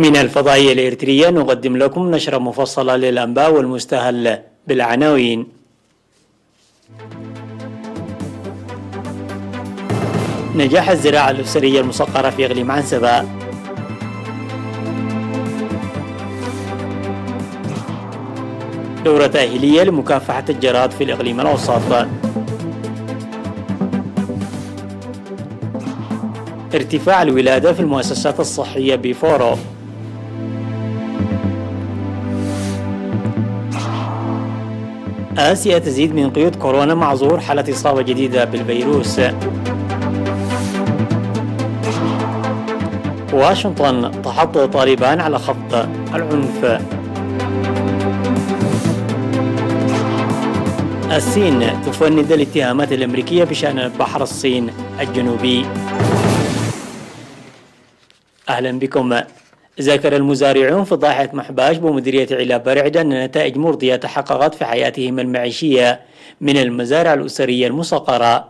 من الفضائية الإريترية نقدم لكم نشرة مفصلة للأنباء والمستهل بالعناوين. نجاح الزراعة الأسرية المصقرة في إقليم عنسبة. دورة تأهيلية لمكافحة الجراد في الإقليم الأوسط. ارتفاع الولادة في المؤسسات الصحية بفورو. آسيا تزيد من قيود كورونا مع ظهور حالة إصابة جديدة بالفيروس. واشنطن تحض طالبان على خفض العنف. الصين تفند الاتهامات الأمريكية بشأن بحر الصين الجنوبي. أهلا بكم. ذكر المزارعون في ضاحية محباش بمديرية علاب برعدة أن نتائج مرضية تحققت في حياتهم المعيشية من المزارع الأسرية المصقرة.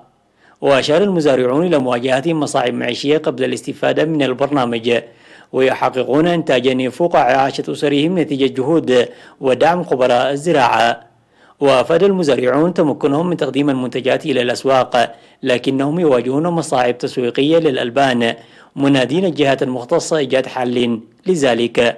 وأشار المزارعون إلى مواجهتهم مصاعب معيشية قبل الاستفادة من البرنامج، ويحققون إنتاجا يفوق إعاشة أسرهم نتيجة جهود ودعم خبراء الزراعة. وأفاد المزارعون تمكنهم من تقديم المنتجات إلى الأسواق، لكنهم يواجهون مصاعب تسويقية للألبان، منادين الجهات المختصة إيجاد حل لذلك.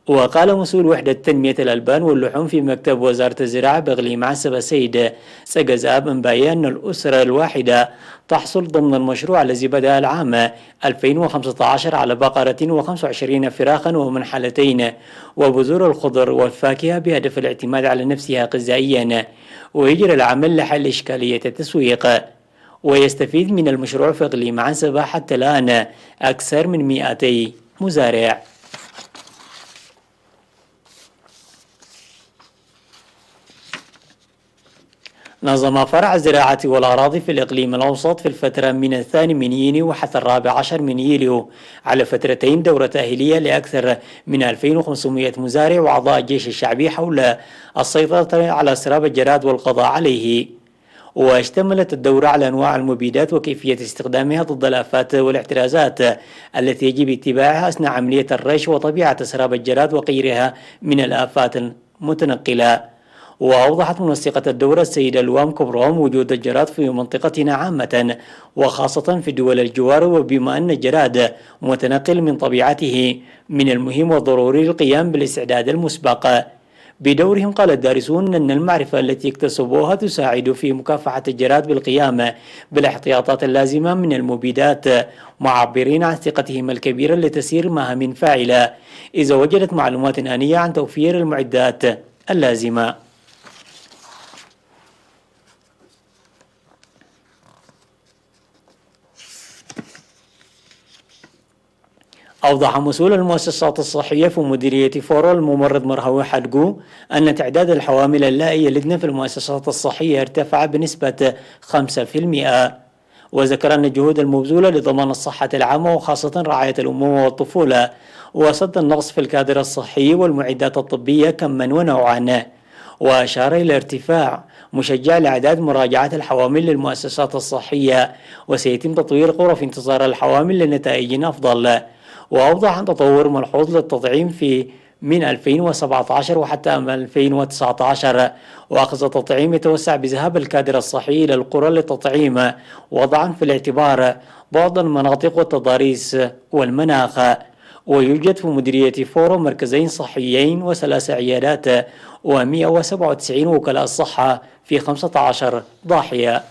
وقال مسؤول وحدة تنمية الألبان واللحوم في مكتب وزارة الزراعة بإقليم عنسبة سيد سقزاب مبايا أن الأسرة الواحدة تحصل ضمن المشروع الذي بدأ العام 2015 على بقرة و25 فراخا ومنحلتين وبذور الخضر والفاكهة بهدف الاعتماد على نفسها غذائيا، ويجري العمل لحل إشكالية التسويق. ويستفيد من المشروع في إقليم عنسبة حتى الآن أكثر من 200 مزارع. نظم فرع الزراعة والأراضي في الإقليم الأوسط في الفترة من 2 من يونيو وحتى 14 من يوليو على فترتين دورة تأهيلية لأكثر من 2500 مزارع وأعضاء الجيش الشعبي حول السيطرة على سراب الجراد والقضاء عليه. واشتملت الدورة على أنواع المبيدات وكيفية استخدامها ضد الآفات والاحترازات التي يجب اتباعها أثناء عملية الرش وطبيعة سراب الجراد وغيرها من الآفات المتنقلة. وأوضحت منسقة الدورة السيدة لوام كبروم وجود الجراد في منطقتنا عامة وخاصة في دول الجوار، وبما أن الجراد متنقل من طبيعته من المهم والضروري القيام بالاستعداد المسبق. بدورهم قال الدارسون أن المعرفة التي اكتسبوها تساعد في مكافحة الجراد بالقيام بالاحتياطات اللازمة من المبيدات، معبرين عن ثقتهم الكبيرة لتسيير مهام فاعلة إذا وجدت معلومات آنية عن توفير المعدات اللازمة. أوضح مسؤول المؤسسات الصحية في مديرية فورو الممرض مرهوي حدقو أن تعداد الحوامل اللائي يلدن في المؤسسات الصحية ارتفع بنسبة 5%. وذكر أن الجهود المبذولة لضمان الصحة العامة وخاصة رعاية الأمومة والطفولة وسد النقص في الكادر الصحي والمعدات الطبية كما ونوعا. وأشار إلى ارتفاع مشجع لأعداد مراجعات الحوامل للمؤسسات الصحية، وسيتم تطوير غرف انتظار الحوامل لنتائج أفضل. وأوضح عن تطور ملحوظ للتطعيم من 2017 وحتى 2019، وأخذ التطعيم يتوسع بذهاب الكادر الصحي إلى القرى للتطعيم وضعا في الاعتبار بعض المناطق والتضاريس والمناخ. ويوجد في مديرية فورو مركزين صحيين و3 عيادات و197 وكلاء الصحة في 15 ضاحية.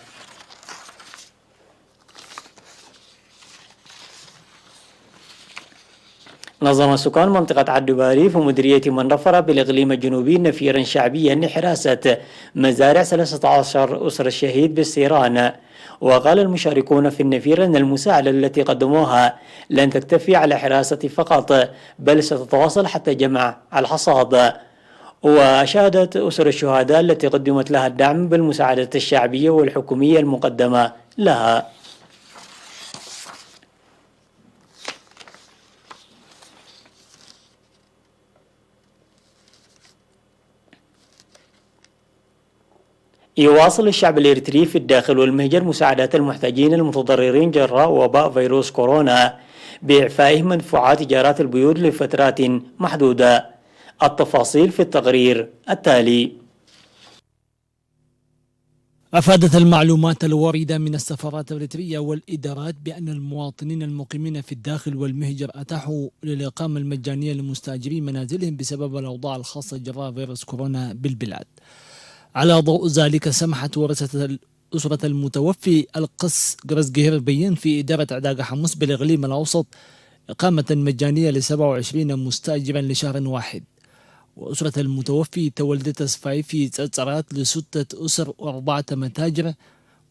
نظم سكان منطقة عدباري في مديرية منرفرة بالإقليم الجنوبي نفيرا شعبيا لحراسة مزارع 13 أسرة الشهيد بالسيران. وقال المشاركون في النفير أن المساعدة التي قدموها لن تكتفي على حراسة فقط، بل ستتواصل حتى جمع الحصاد. وأشادت أسر الشهداء التي قدمت لها الدعم بالمساعدة الشعبية والحكومية المقدمة لها. يواصل الشعب الإريتري في الداخل والمهجر مساعدة المحتاجين المتضررين جراء وباء فيروس كورونا بإعفائه مدفوعات إيجارات البيوت لفترات محدودة. التفاصيل في التقرير التالي. أفادت المعلومات الواردة من السفارات الإريترية والإدارات بأن المواطنين المقيمين في الداخل والمهجر أتاحوا للإقامة المجانية لمستأجري منازلهم بسبب الأوضاع الخاصة جراء فيروس كورونا بالبلاد. على ضوء ذلك سمحت ورثة أسرة المتوفي القس جرزجير بيين في إدارة عداقة حمص بالإقليم الأوسط إقامة مجانية ل27 مستأجرا لشهر واحد. وأسرة المتوفي تولدت صفاي في تصرات لستة أسر و4 متاجر،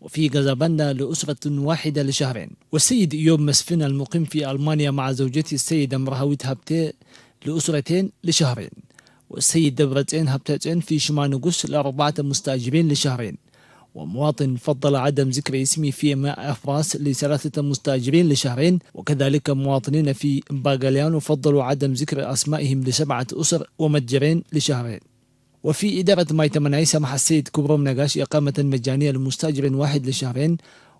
وفي غزابندا لأسرة واحدة لشهرين. والسيد إيوب مسفن المقيم في ألمانيا مع زوجته السيدة مرهويت هبتي لأسرتين لشهرين. والسيد دبرتين هبتين في شمانوغوس ل4 مستأجرين لشهرين. ومواطن فضل عدم ذكر اسمي في ماء أفراس ل3 مستأجرين لشهرين. وكذلك مواطنين في باغاليانو فضلوا عدم ذكر أسمائهم ل7 أسر ومتجرين لشهرين. وفي إدارة مايتمناي سمح السيد كبروم نقاش إقامة مجانية لمستأجر واحد لشهرين.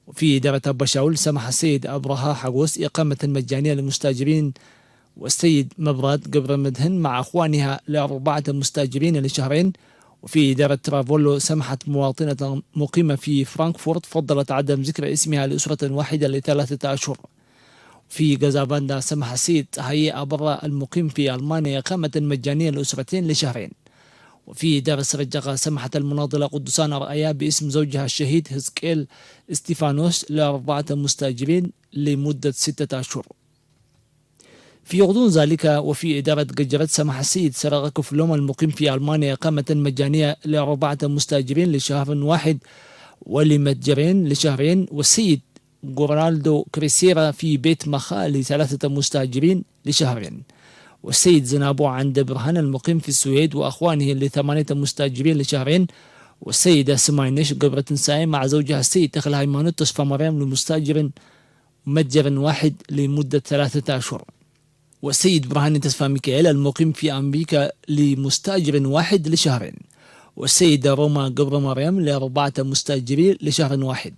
وفي إدارة أباشاول سمح السيد أبرها حقوس إقامة مجانية لمستأجرين. والسيد مبراد قبر مدهن مع أخوانها ل4 مستأجرين لشهرين. وفي إدارة ترافولو سمحت مواطنة مقيمة في فرانكفورت فضلت عدم ذكر اسمها لأسرة واحدة ل3 أشهر. في غزابندا سمح السيد هي أبرا المقيم في ألمانيا إقامة مجانية لأسرتين لشهرين. وفي إدارة سرجاقة سمحت المناضلة قدسان رأيا باسم زوجها الشهيد هزكيل استيفانوس ل4 مستأجرين لمدة 6 أشهر. في غضون ذلك وفي إدارة قجرت سمح السيد سرغ كفلوم المقيم في ألمانيا إقامة مجانية ل4 مستأجرين لشهر واحد ولمتجرين لشهرين. والسيد غورالدو كريسيرا في بيت مخا ل3 مستأجرين لشهرين. والسيد زنابو عند برهان المقيم في السويد وأخوانه ل8 مستأجرين لشهرين. والسيدة سماينش قبرة نسائي مع زوجها السيد تخل هيمانوت تصفى مريم لمستأجر متجر واحد لمدة 3 أشهر. والسيد برهان تصفى ميكائيل المقيم في أمريكا لمستأجر واحد لشهرين. والسيدة روما قبر مريم ل4 مستأجرين لشهر واحد.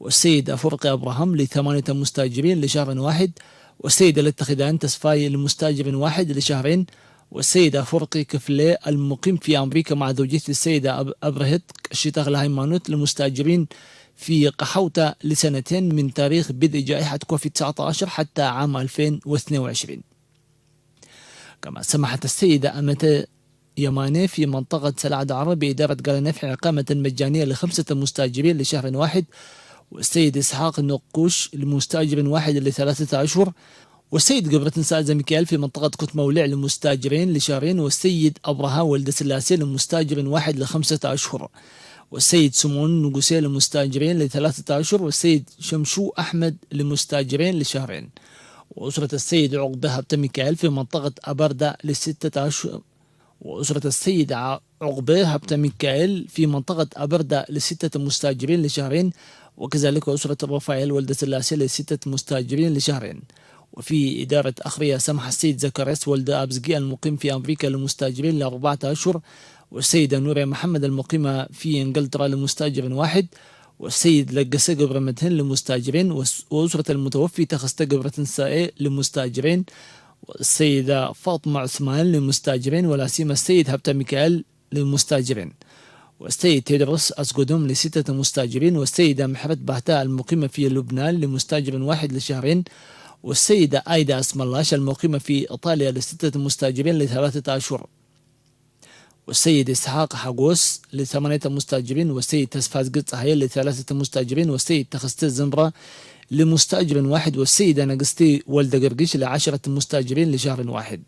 والسيدة فرقي أبراهام ل8 مستأجرين لشهر واحد. والسيدة الاتخذان تصفاي لمستأجر واحد لشهرين. والسيدة فرقي كفلي المقيم في أمريكا مع زوجته السيدة أبرهت شتاغ الهيمانوت لمستأجرين في قحوطة لسنتين من تاريخ بدء جائحة كوفيد 19 حتى عام 2022. كما سمحت السيدة أمتى يماني في منطقة سلعد عربي إدارة قال نفع إقامة مجانية ل5 مستأجرين لشهر واحد. والسيد إسحاق النقوش لمستأجر واحد ل3 أشهر. والسيد قبرة سازة ميكائيل في منطقة كوت مولع لمستأجرين لشهرين. والسيد أبرها ولد سلاسي لمستأجر واحد ل5 أشهر. والسيد سمون نقوسي لمستأجرين ل3 أشهر. والسيد شمشو أحمد لمستأجرين لشهرين. وأسرة السيد عقبة هبت ميكائيل في منطقة أبردة ل6 أشهر. وأسرة السيد عقبة هبت ميكائيل في منطقة أبردة ل6 مستأجرين لشهرين. وكذلك أسرة رفايل ولد سلاسي ل6 مستأجرين لشهرين. وفي إدارة أخرية سمح السيد زكريس ولد أبزقي المقيم في أمريكا لمستأجرين ل4 أشهر. والسيدة نوريا محمد المقيمة في إنجلترا لمستأجر واحد. والسيد لقسة قبر مدهن لمستأجرين. وأسرة المتوفي تخست قبرة نسائي لمستأجرين. والسيدة فاطمة عثمان لمستأجرين. والأسيمة السيد هبتا ميكائيل للمستأجرين. والسيد تيدروس أسقدوم ل6 مستأجرين. والسيدة محرت بهتاء المقيمة في لبنان لمستأجر واحد لشهرين. والسيدة آيدا اسم اللاش المقيمة في إيطاليا ل6 مستأجرين ل3 أشهر. والسيد إسحاق حقوس ل8 مستأجرين. والسيد تسفاز قطع هي ل3 مستأجرين. والسيد تخستي زمرة لمستأجر واحد. والسيدة نقستي ولد قرقيش ل10 مستأجرين لشهر واحد.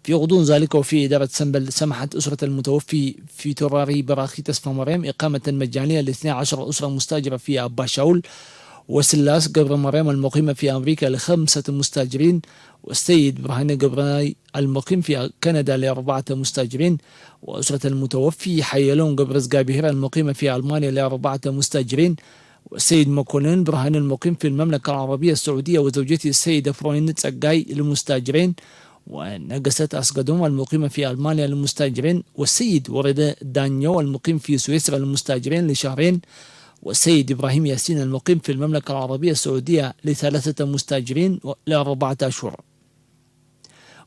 في غضون ذلك وفي إدارة سنبل سمحت أسرة المتوفي في تراري براخي تصفى مريم إقامة مجانية ل12 أسرة مستأجرة في أبا شاول وسلاس قبر مريم المقيمة في أمريكا ل5 مستأجرين. والسيد برهان قبراي المقيم في كندا ل4 مستأجرين. وأسرة المتوفي حيلون قبر زقابيهر المقيمة في ألمانيا ل4 مستأجرين. والسيد مكونين برهان المقيم في المملكة العربية السعودية وزوجته السيدة فرونين تسقاي لمستأجرين. ونقست أسقدوم المقيمة في ألمانيا للمستأجرين. والسيد ورد دانيو المقيم في سويسرا للمستأجرين لشهرين. والسيد إبراهيم ياسين المقيم في المملكة العربية السعودية ل3 مستأجرين ل4 أشهر.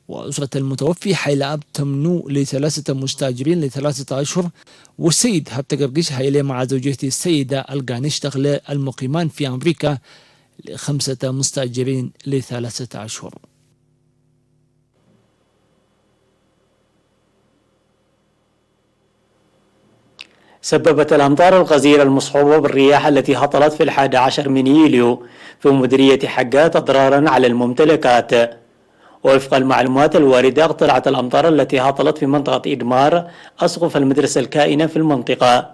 وأسرة المتوفي حيل أب تمنو ل3 مستأجرين ل3 أشهر. والسيد هبت قرقش حيلي مع زوجته السيدة القانش تغلى المقيمان في أمريكا ل5 مستأجرين ل3 أشهر. سببت الأمطار الغزيرة المصحوبة بالرياح التي هطلت في 11 من يوليو في مديرية حقات أضرارا على الممتلكات. ووفق المعلومات الواردة اقتلعت الأمطار التي هطلت في منطقة إدمار أسقف المدرسة الكائنة في المنطقة.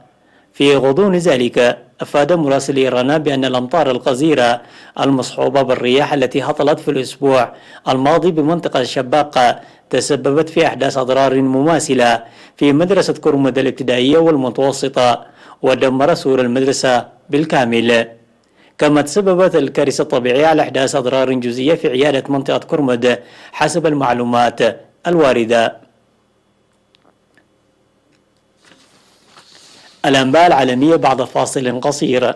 في غضون ذلك أفاد مراسل إيرانا بأن الأمطار الغزيرة المصحوبة بالرياح التي هطلت في الأسبوع الماضي بمنطقة الشباقة تسببت في أحداث أضرار مماثلة في مدرسة كرمد الابتدائية والمتوسطة ودمر سور المدرسة بالكامل. كما تسببت الكارثة الطبيعية على إحداث أضرار جزئية في عيادة منطقة كرمد حسب المعلومات الواردة. الأنباء العالمية بعد فاصل قصير.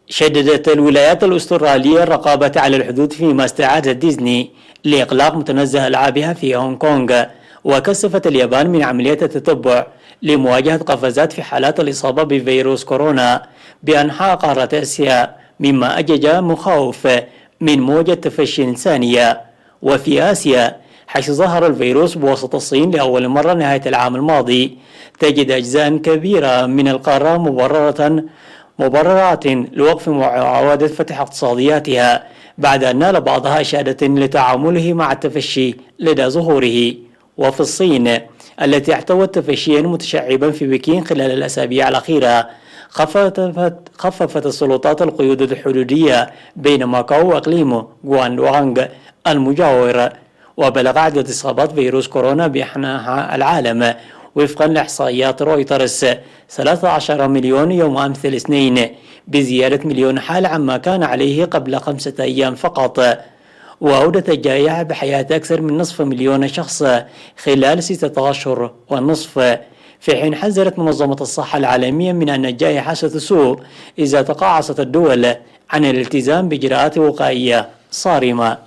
شددت الولايات الأسترالية الرقابة على الحدود فيما استعادت ديزني لإغلاق متنزه ألعابها في هونغ كونغ. وكثفت اليابان من عملية التتبع لمواجهة قفزات في حالات الإصابة بفيروس كورونا بأنحاء قارة آسيا، مما أجج مخاوف من موجة تفشي ثانية. وفي آسيا، حيث ظهر الفيروس بوسط الصين لأول مرة نهاية العام الماضي، تجد أجزاء كبيرة من القارة مبررات لوقف وعودة فتح اقتصادياتها بعد أن نال بعضها إشادة لتعامله مع التفشي لدى ظهوره. وفي الصين التي احتوت تفشيا متشعبا في بكين خلال الأسابيع الأخيرة، خففت السلطات القيود الحدودية بين ماكاو وإقليم غواندوانغ المجاور. وبلغ عدد إصابات فيروس كورونا بأنحاء العالم وفقا لإحصائيات رويترز 13 مليون يوم أمس الاثنين، بزيادة 1,000,000 حالة عما كان عليه قبل 5 أيام فقط. وأودت الجائحة بحياة أكثر من نصف مليون شخص خلال 6 أشهر ونصف، في حين حذرت منظمة الصحة العالمية من أن الجائحة ستسوء إذا تقاعست الدول عن الالتزام بإجراءات وقائية صارمة.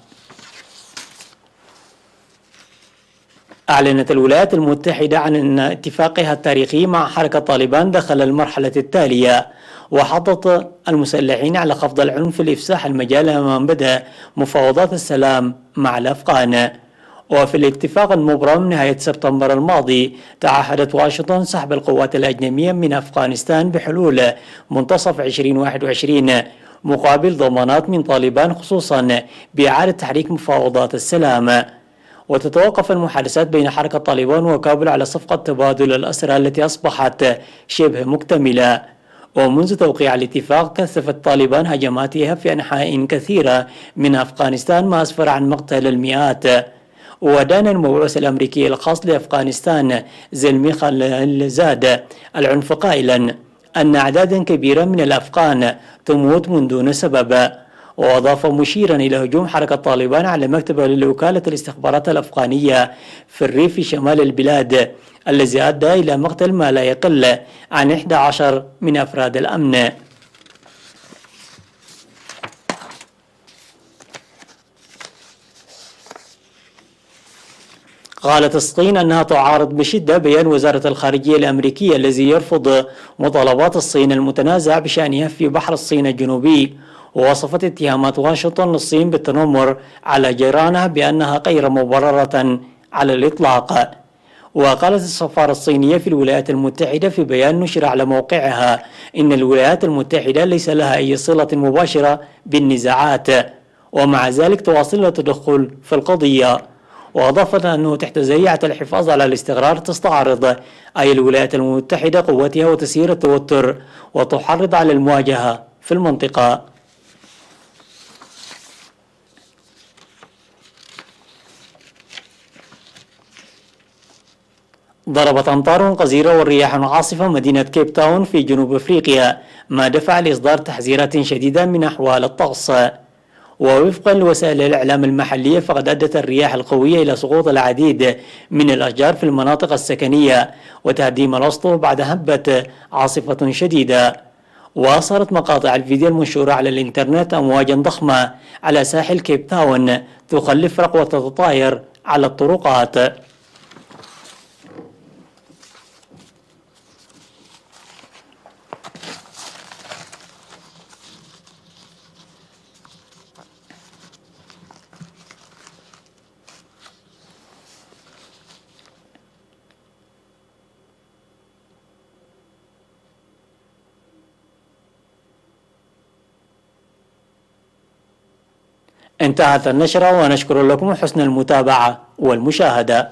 أعلنت الولايات المتحدة عن أن اتفاقها التاريخي مع حركة طالبان دخل المرحلة التالية، وحضت المسلحين على خفض العنف لإفساح المجال أمام بدء مفاوضات السلام مع الأفغان. وفي الاتفاق المبرم نهاية سبتمبر الماضي، تعهدت واشنطن سحب القوات الأجنبية من أفغانستان بحلول منتصف 2021 مقابل ضمانات من طالبان خصوصا بإعادة تحريك مفاوضات السلام. وتتوقف المحادثات بين حركة طالبان وكابل على صفقة تبادل الأسرى التي أصبحت شبه مكتملة. ومنذ توقيع الاتفاق كثفت طالبان هجماتها في أنحاء كثيرة من أفغانستان ما أسفر عن مقتل المئات. ودان المبعوث الأمريكي الخاص لأفغانستان زلمي خالزاد العنف قائلا أن أعدادا كبيرة من الأفغان تموت من دون سبب. وأضاف مشيرا إلى هجوم حركة طالبان على مكتب لوكالة الاستخبارات الأفغانية في الريف شمال البلاد، الذي أدى إلى مقتل ما لا يقل عن 11 من أفراد الأمن. قالت الصين أنها تعارض بشدة بيان وزارة الخارجية الأمريكية الذي يرفض مطالبات الصين المتنازع بشأنها في بحر الصين الجنوبي. ووصفت اتهامات واشنطن للصين بالتنمر على جيرانها بأنها غير مبررة على الإطلاق. وقالت السفارة الصينية في الولايات المتحدة في بيان نشر على موقعها إن الولايات المتحدة ليس لها أي صلة مباشرة بالنزاعات، ومع ذلك تواصل التدخل في القضية. وأضافت أنه تحت ذريعة الحفاظ على الاستقرار تستعرض أي الولايات المتحدة قوتها وتسيير التوتر وتحرض على المواجهة في المنطقة. ضربت أمطار غزيرة والرياح عاصفة مدينة كيب تاون في جنوب أفريقيا، ما دفع لإصدار تحذيرات شديدة من أحوال الطقس. ووفقا لوسائل الإعلام المحلية فقد أدت الرياح القوية إلى سقوط العديد من الأشجار في المناطق السكنية وتهديم الأسطح بعد هبة عاصفة شديدة. وأثارت مقاطع الفيديو المنشورة على الإنترنت أمواجا ضخمة على ساحل كيب تاون تخلف رقوة التطاير على الطرقات. انتهت النشرة ونشكر لكم حسن المتابعة والمشاهدة.